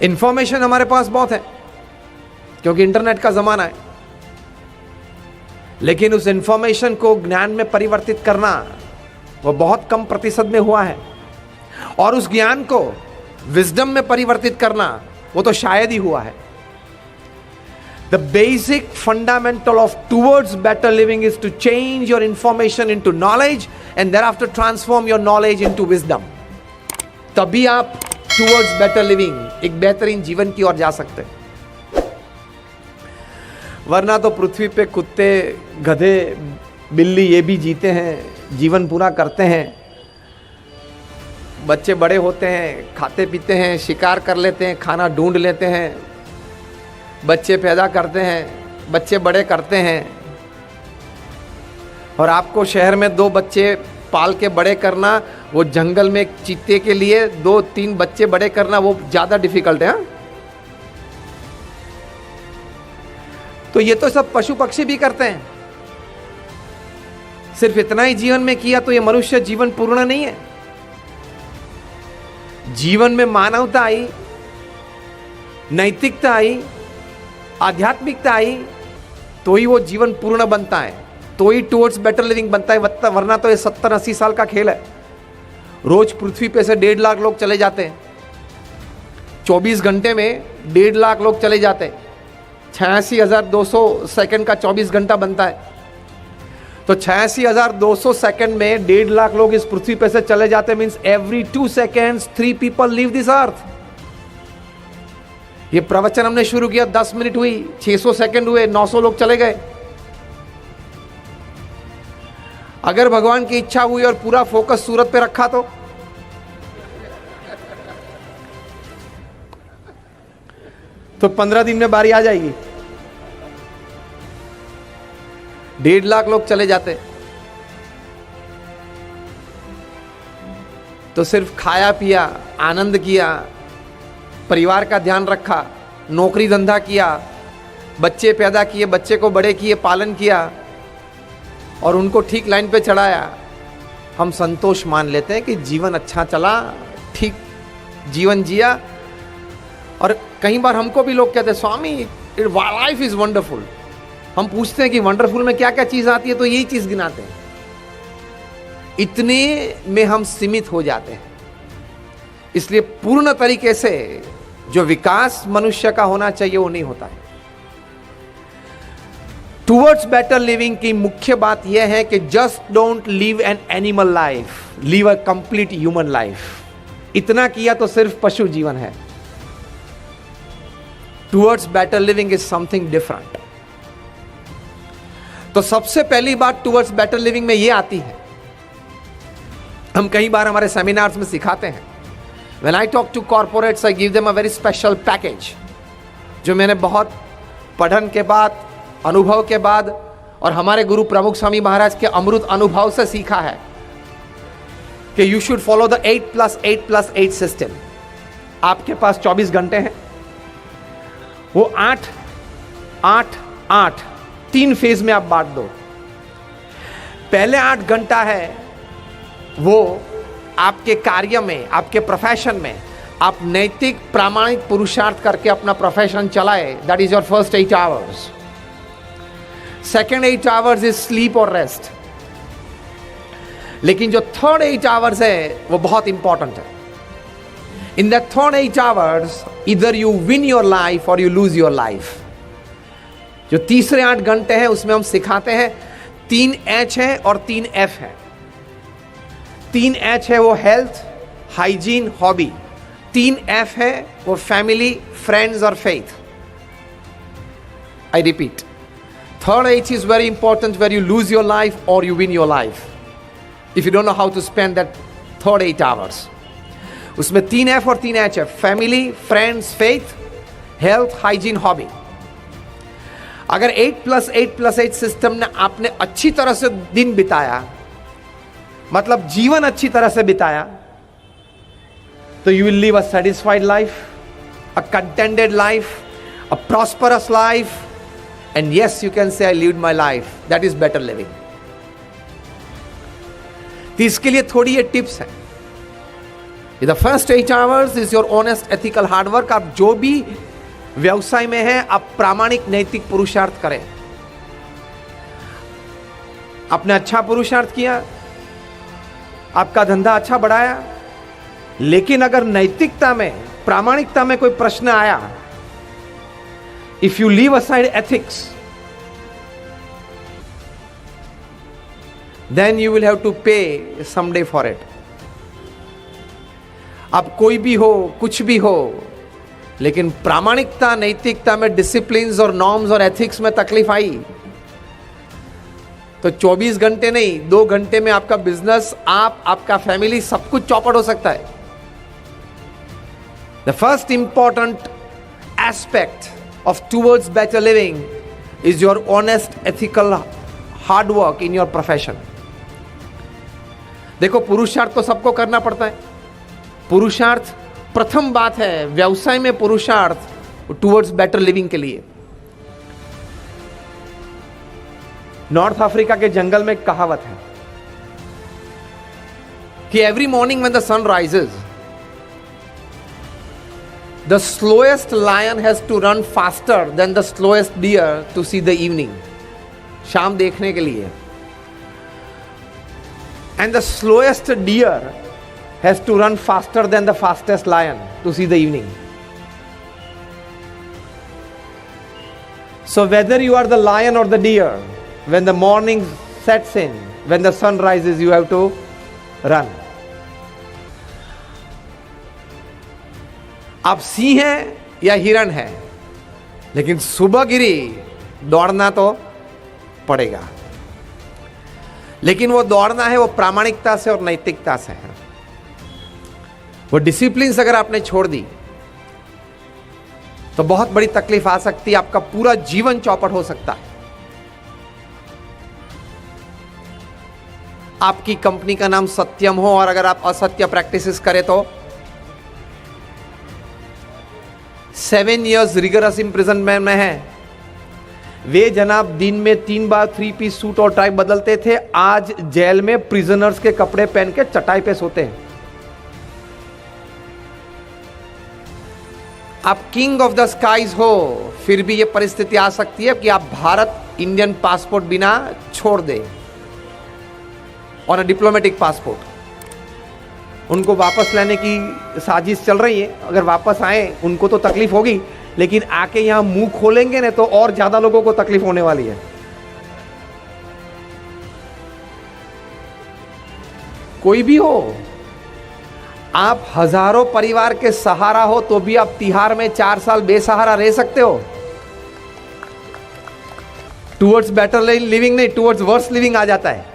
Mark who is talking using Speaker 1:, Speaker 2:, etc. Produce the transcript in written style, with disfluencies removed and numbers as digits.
Speaker 1: Information हमारे पास बहुत है क्योंकि इंटरनेट का जमाना है, लेकिन उस इंफॉर्मेशन को ज्ञान में परिवर्तित करना वो बहुत कम प्रतिशत में हुआ है, और उस ज्ञान को विजडम में परिवर्तित करना वो तो शायद ही हुआ है। The basic fundamental of towards better living is to change your information into knowledge and thereafter transform your knowledge into wisdom. तभी आप towards better living, एक बेहतरीन जीवन की ओर जा सकते हैं। वरना तो पृथ्वी पे कुत्ते, गधे, बिल्ली ये भी जीते हैं, जीवन पूरा करते हैं, बच्चे बड़े होते हैं, खाते पीते हैं, शिकार कर लेते हैं, खाना ढूंढ लेते हैं, बच्चे पैदा करते हैं, बच्चे बड़े करते हैं। और आपको शहर में 2 बच्चे पाल के बड़े करना, वो जंगल में एक चीते के लिए 2-3 बच्चे बड़े करना वो ज़्यादा डिफिकल्ट है। हाँ? तो ये तो सब पशु पक्षी भी करते हैं। सिर्फ इतना ही जीवन में किया तो ये मनुष्य जीवन पूर्ण नहीं है। जीवन में मानवता आई, नैतिकता आई, आध्यात्मिकता आई, तो ही वो जीवन पूर्ण बनता है, तो ही टुवर्ड्स बेटर लिविंग बनता है। वरना तो ये 70-80 साल का खेल है। रोज पृथ्वी पे से 1.5 लाख लोग चले जाते हैं, 24 घंटे में 1.5 लाख लोग चले जाते हैं, 86,200 सेकंड का 24 घंटा बनता है। तो 86,200 सेकंड में 1.5 लाख लोग इस पृथ्वी पे से चले जाते, means every 2 seconds 3 people leave this earth. ये प्रवचन हमने शुरू किया, 10 मिनट हुई, 600 सेकंड हुए, 900 लोग चले गए। अगर भगवान की इच्छा हुई और पूरा फोकस सूरत पे रखा तो 15 दिन में बारी आ जाएगी। 1.5 लाख लोग चले जाते तो सिर्फ खाया पिया, आनंद किया, परिवार का ध्यान रखा, नौकरी धंधा किया, बच्चे पैदा किए, बच्चे को बड़े किए, पालन किया और उनको ठीक लाइन पे चढ़ाया, हम संतोष मान लेते हैं कि जीवन अच्छा चला, ठीक जीवन जिया। और कई बार हमको भी लोग कहते हैं स्वामी लाइफ इज वंडरफुल। हम पूछते हैं कि वंडरफुल में क्या क्या चीज आती है, तो यही चीज गिनाते हैं। इतने में हम सीमित हो जाते हैं। इसलिए पूर्ण तरीके से जो विकास मनुष्य का होना चाहिए वो नहीं होता है। टुवर्ड्स बेटर लिविंग की मुख्य बात यह है कि just don't live an animal life, live a complete human life. इतना किया तो सिर्फ पशु जीवन है। Towards better living is something different. तो सबसे पहली बात टुवर्ड्स बेटर लिविंग में यह आती है, हम कई बार हमारे सेमिनार्स में सिखाते हैं। When I talk to corporates, I give them a very special package, जो मैंने बहुत पढ़न के बाद, अनुभव के बाद और हमारे गुरु प्रमुख स्वामी महाराज के अमृत अनुभव से सीखा है कि you should follow the 8+8+8 system। आपके पास 24 घंटे हैं, वो 8-8-8 3 फेज में आप बांट दो। पहले 8 घंटा है वो आपके कार्य में, आपके प्रोफेशन में आप नैतिक प्रामाणिक पुरुषार्थ करके अपना प्रोफेशन चलाए, that is your first 8 hours। Second 8 hours is sleep और रेस्ट। लेकिन जो थर्ड 8 hours है वो बहुत इंपॉर्टेंट है। इन द थर्ड 8 hours इधर यू विन योर लाइफ और यू लूज योर लाइफ। जो तीसरे 8 घंटे हैं उसमें हम सिखाते हैं 3 H है और 3 F है। 3 H है वो हेल्थ, हाइजीन, हॉबी। 3 F है वो फैमिली, फ्रेंड्स और faith. I repeat, third H is very important where you lose your life और you win your life if you don't know how to spend that third 8 hours। उसमें 3 F और 3 H है, family, friends, faith, health, hygiene, hobby. अगर 8+8+8 system ने आपने अच्छी तरह से दिन बिताया, मतलब जीवन अच्छी तरह से बिताया, तो you will live a satisfied life, a contented life, a prosperous life, and yes you can say I lived my life, that is better living. तो इसके लिए थोड़ी ये टिप्स हैं। The first 8 hours is your honest ethical hard work. आप जो भी व्यवसाय में हैं, आप प्रामाणिक नैतिक पुरुषार्थ करें। आपने अच्छा पुरुषार्थ किया, आपका धंधा अच्छा बढ़ाया, लेकिन अगर नैतिकता में, प्रामाणिकता में कोई प्रश्न आया, if you leave aside ethics, then you will have to pay someday for it. अब कोई भी हो, कुछ भी हो, लेकिन प्रामाणिकता, नैतिकता में, डिसिप्लिन्स और नॉर्म्स और एथिक्स में तकलीफ आई तो 24 घंटे नहीं, 2 घंटे में आपका बिजनेस, आपका फैमिली, सब कुछ चौपट हो सकता है। The first important aspect of towards better living is your honest ethical hard work in your profession. देखो, पुरुषार्थ तो सबको करना पड़ता है। पुरुषार्थ प्रथम बात है, व्यवसाय में पुरुषार्थ टूवर्ड्स बेटर लिविंग के लिए। नॉर्थ अफ्रीका के जंगल में एक कहावत है कि every morning when the sun rises, the slowest lion has to run faster than the slowest deer to see the evening. शाम देखने के लिए। And the slowest deer has to run faster than the fastest lion to see the evening. So whether you are the lion or the deer, when the morning sets in, when the sun rises, you have to run. आप सिंह हैं या हिरण हैं, लेकिन सुबह गिरी दौड़ना तो पड़ेगा। लेकिन वो दौड़ना है, वो प्रामाणिकता से और नैतिकता से है। वो डिसिप्लिन अगर आपने छोड़ दी तो बहुत बड़ी तकलीफ आ सकती है, आपका पूरा जीवन चौपट हो सकता है। आपकी कंपनी का नाम सत्यम हो और अगर आप असत्य प्रैक्टिसेस करें तो 7 years रिगरस इम्प्रिजनमेंट में है। वे जनाब दिन में 3 बार 3 piece सूट और टाई बदलते थे, आज जेल में प्रिजनर्स के कपड़े पहन के चटाई पे सोते हैं। आप किंग ऑफ द स्काईज हो, फिर भी यह परिस्थिति आ सकती है कि आप भारत इंडियन पासपोर्ट बिना छोड़ दे और अ डिप्लोमेटिक पासपोर्ट। उनको वापस लाने की साजिश चल रही है। अगर वापस आए उनको तो तकलीफ होगी, लेकिन आके यहां मुंह खोलेंगे ना तो और ज्यादा लोगों को तकलीफ होने वाली है। कोई भी हो, आप हजारों परिवार के सहारा हो तो भी आप तिहाड़ में 4 साल बेसहारा रह सकते हो। टूवर्ड्स बेटर लिविंग नहीं, टूवर्ड्स वर्स लिविंग आ जाता है।